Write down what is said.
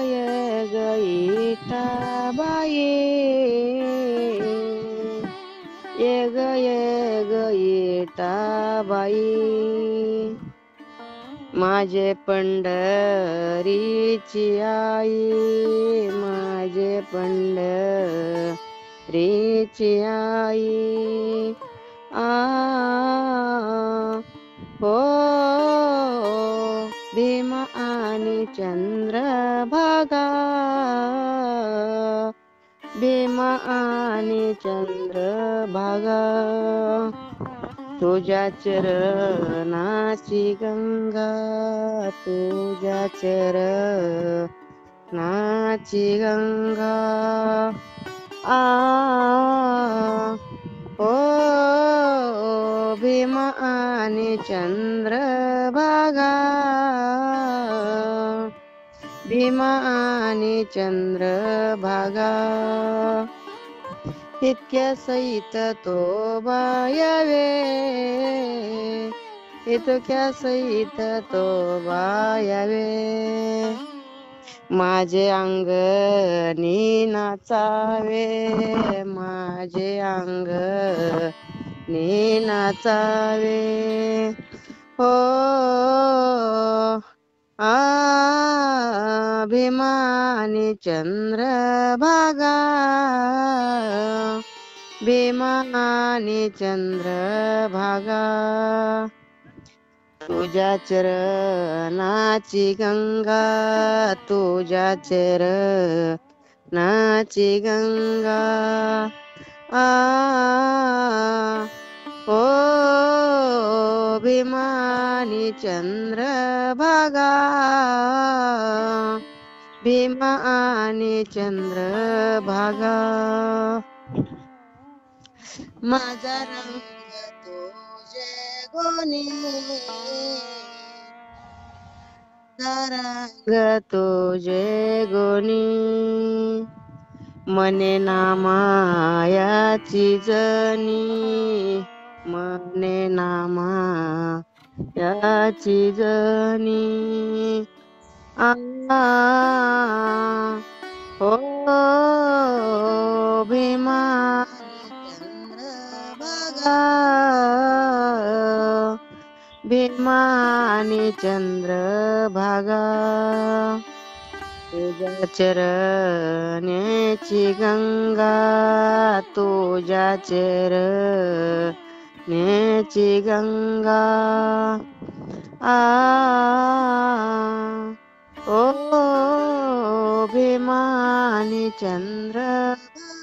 ये ग इटाबाई, ये ग इटाबाई, माझे पंढरीची आई, माझे पंढरीची आई. आ हो भीम आणि चंद्रभागा, भीम आणि चंद्रभागा, तुझ्या चरणाची गंगा, तुझ्या चरणाची गंगा. आ ओ भीम आणि चंद्रभागा, भीम आणि चंद्रभागा, इतक्या सहित तो बायावे, इतक्या सहित तो बायावे, माझे अंगणी नाचावे, माझे अंगणी नाचावे. हो भीम आणि चंद्रभागा, भीम आणि चंद्रभागा, तुझ्या चरणाची गंगा, तुझ्या चरणाची गंगा. आ ओ भीम आणि चंद्रभागा, भीम आणि चंद्रभागा, माझा रंग तुझे गोनी, रंग तुझे गोनी, मने ना मायाची जनी, मने ना मायाची जनी. आ हो भीमा चंद्रभागा, भीमा आणि चंद्रभागा, तुझ्या चरण्याची गंगा, तुझ्या चरण्याची गंगा. आ ओ भीमा आणि चंद्रभागा.